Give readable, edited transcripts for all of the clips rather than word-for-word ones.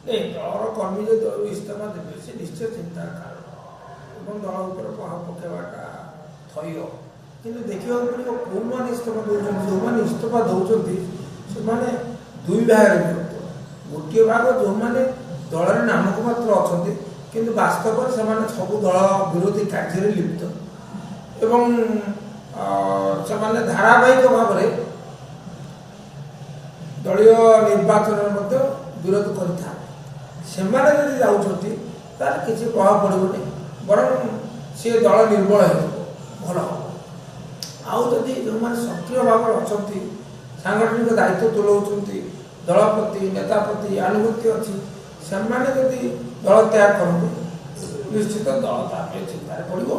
नहीं दलर कर्मी जो दल इस्तीफा देवे से निश्चय चिंतार कारण दल उपर प्रभाव पकेवाटा थय कि देखा पड़ो कौन मैंने इस्तीफा दौरान जो मैंने इस्तीफा दौरान से दुई भाग गोटे भाग जो मैंने दल नामक मात्र अच्छा कि वास्तव से सब दल विरोधी कार्य लिप्त एवं से धारावाहिक भाव में दलीय निर्वाचन विरोध कर किसी प्रभाव पड़ोनी बर सी दल निर्बल भल आउ जदि जो मैंने सक्रिय भाव में अच्छा सांगठनिक दायित्व तुलाऊँ दल प्रति नेता प्रति आनुभूति अच्छी से दल त्याग करते निश्चित दल चिंतार पड़ो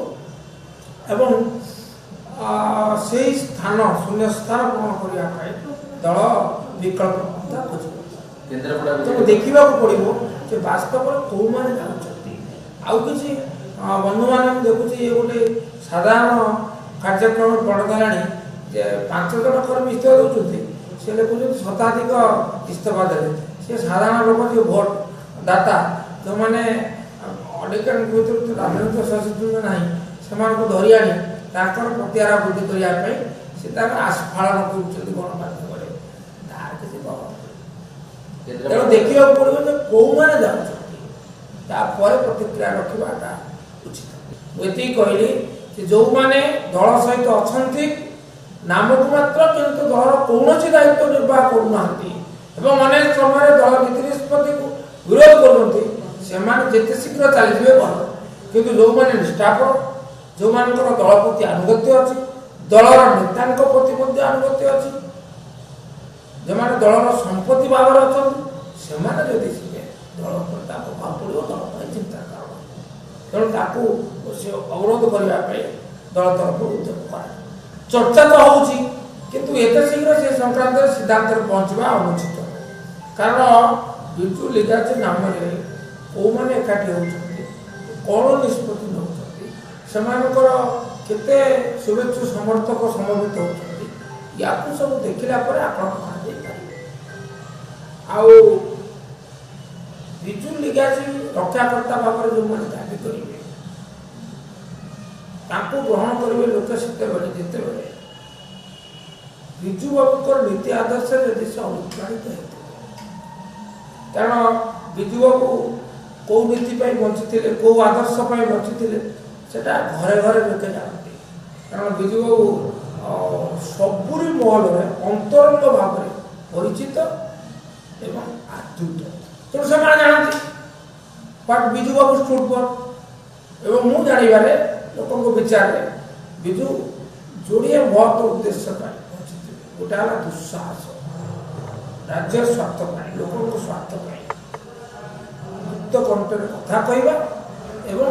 एवं से स्थान शून्य स्थान पूर्ण करने दल विकल्प पन्था खोज तो देखा पड़ो कि वास्तव कौ मैंने जाऊँगी आउ कि बंधु मैंने देखुची ये गोटे साधारण कार्यक्रम पड़गला 5 जन कर्मी इस्तीफा दौरान से लिखुं शताधिक इस्तीफा देते सी साधारण लोक जो भोट दाता जो मैंने अनेक राजनीतिक सचेतन ना से धरी आनी प्रतिहार वृद्धि करने से आस्फालन कर गणमाध्यम तेणु देखा पड़ो कौ मैंने जापर प्रतिक्रिया रखा उचित मुझे कहली कि जो मैंने दल सहित अच्छा नामक मात्र किंतु दल कौन दायित्व निर्वाह करना अनेक समय दल नीति निष्पत्ति को विरोध करते शीघ्र चलिए भल किंतु जो मैंने निष्ठापर जो मान दल प्रति आनुगत्य अच्छी दलर नेता प्रति आनुगत्य अच्छी जो मैंने दलर संपत्ति भाव में अच्छा से दल पर प्रभाव पड़ो दल चिंता कारण तेणु अवरोध करने दल तरफ उद्यम कर चर्चा तो होती किंतु एत शीघ्र से संक्रांत सिद्धांत पहुँचवा अनुचित कारण बिजु लिगाची नाम कौ मैंने एकाठी होती कौन निष्पत्ति नौकर केते शुभेच्छु समर्थक समवेत होती या सब देखला आकलन आउ बिजु लिगाची रक्षाकर्ता भाव में जो मैंने दाबी करेंगे ग्रहण करेंगे लोक से जिते बिजु बाबू नीति आदर्श यदि से अनुप्राणित होते कारण बिजु बाबू कौ नीति बंची कौ आदर्श बंची से घरे घरे लोके जानते कारण बिजु बाबू सबुरी महल में अंतरंग भाव में परिचित एवं आदृत तेणु से जानती बट बिजु बाबू स्टूड पर एवं मु जानवर लोक विचार बिजु जोड़े बहुत उद्देश्य गोटे है दुस्साहस राज्य स्वार्थ लोक स्वार्थ मुक्त कंठर कथा कहवा एवं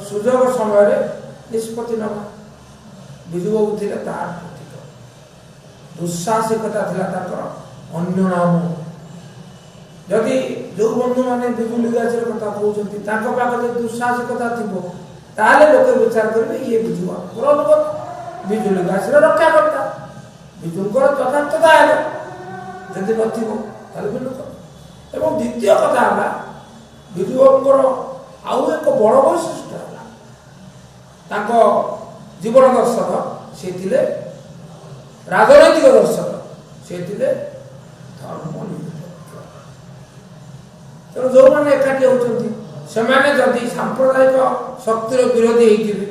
सुजोग समय निष्पत्ति नवा बिजु बाबू थे तार प्रतीक दुस्साहसिकता अन्य नाम जदि जो बंधु मैंने बिजु लिगाची कथा कहते दुस्साहसिकता थी ताले लोके विचार करेंगे ये बिजु बाबू अनुगत बिजु लिगाची रक्षा करता बिजुंकर यथार्थता है जदि नोक एवं द्वितीय कथा है बिजु बाबूर आउ एक बड़ वैशिष्ट्य है जीवन दर्शक से राजनैतिक दर्शक से धर्म निरपेक्ष तेणु जो मैंने एकाठी होती से जदि सांप्रदायिक शक्तिर विरोधी होते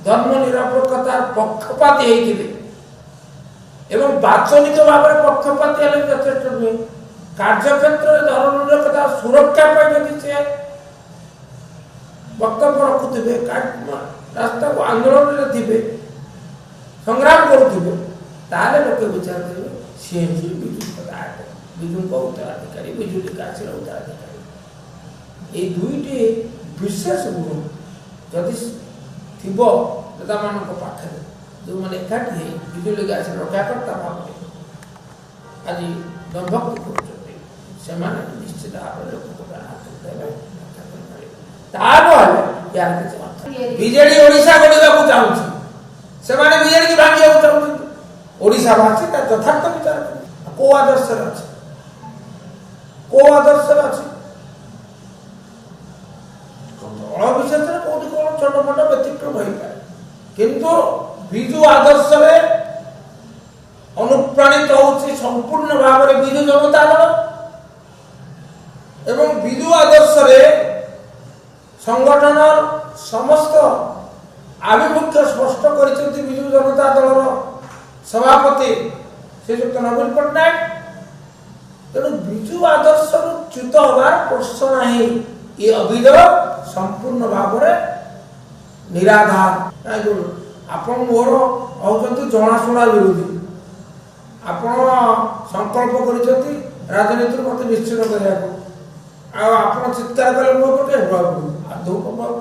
धर्म निरपेक्षता पक्षपाती होते एवं वाचनिक भाव में पक्षपाती यथेष नुहे कार्यक्षेत्र में धर्म निरपेक्षता सुरक्षा जदि से वक्तव्य रखुवे रास्ता को आंदोलन में थे संग्राम करुवे ताले लोके विचार करेंगे सी बिजु उत्तराधिकारी बिजु लिगाची उत्तराधिकारी ये दुईटी विशेष गुण जदि थी नेता मान पाखे जो मैंने एकाठी बिजु लिगाची रक्षाकर्ता भाव में आज दंभक्ति कर निश्चित भाव में लोक बीजेडी ओडिशा गढ़ा चाहूँ से बीजेडी की भांगा चाहते ओडिशा भाषी यथार्थ विचार कौ आदर्श अच्छे आदर्श अनुप्राणित होउछि संपूर्ण भाव में विजु जनता दल एवं विजु आदर्श संगठन समस्त आभिमुख्य स्पष्ट कर विजु जनता दल सभापति श्रीजुक्त नवीन पट्टनायक तेणु विजु आदर्श च्युत हबार प्रश्न नहीं ये अभियोग संपूर्ण भाव में निराधार आपण मोर होती जनाशुना विरोधी आपण संकल्प कर राजनीति मत निश्चित करने आप चित्कार कले मो पर आदौ प्रभाव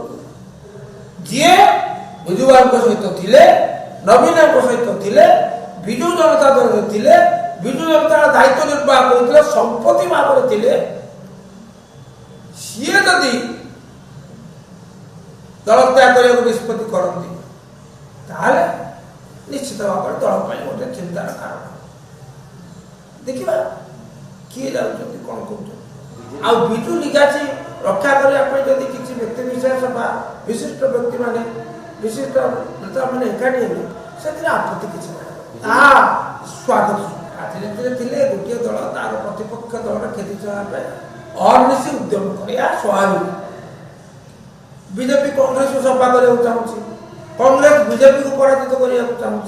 जी विजुबाबू सहित थे नवीन सहित थे विजु जनता दल थे विजु जनता दायित्व निर्वाह करते संपत्ति भाव थे सी जदि दल त्याग करने निष्पत्ति करती ताले निश्चित भाव में दल पर गोटे चिंतार कारण देखा किए जाऊँ कौन कौन आ विजु लिगाची रक्षा करने जदि किसी व्यक्ति विशेष बा विशिष्ट व्यक्ति माने विशिष्ट नेता मैंने एकाठी हेले से आपत्ति किसी ना स्वागत राजनीति थे गोटे दल तार प्रतिपक्ष दल क्षति चलापे अनिशी उद्यम कर स्वाभाविक बीजेपी कांग्रेस को सफा करने चाहूँ कांग्रेस बीजेपी को पराजित करने चाहूँ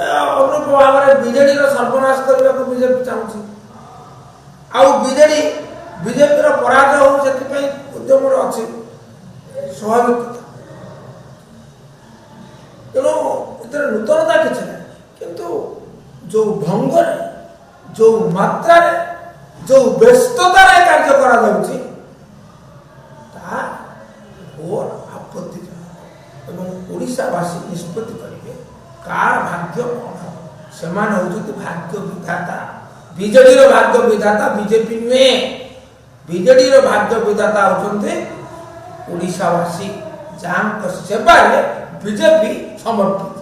अनुरूप भाव में बीजेडी सर्वनाश करने को बीजेपी चाहूँ आजेडी बीजेपी पराजय हो से उद्यम अच्छी स्वाभाविक कथा तेणु इतने नूतनता किसी ना किंतु जो ढंग जो मात्रा जो व्यस्ततार कार्य करा घोर आपत्तिजनक एवं ओडिशावासी निष्पत्ति करेंगे कार भाग्य कौन से भाग्य विधाता बीजेडी भाग्य विधाता बीजेपी नुहे बीजेडी भाग्य विधाता होते ओडिशावासी जहाँ सेवा बीजेपी समर्पित।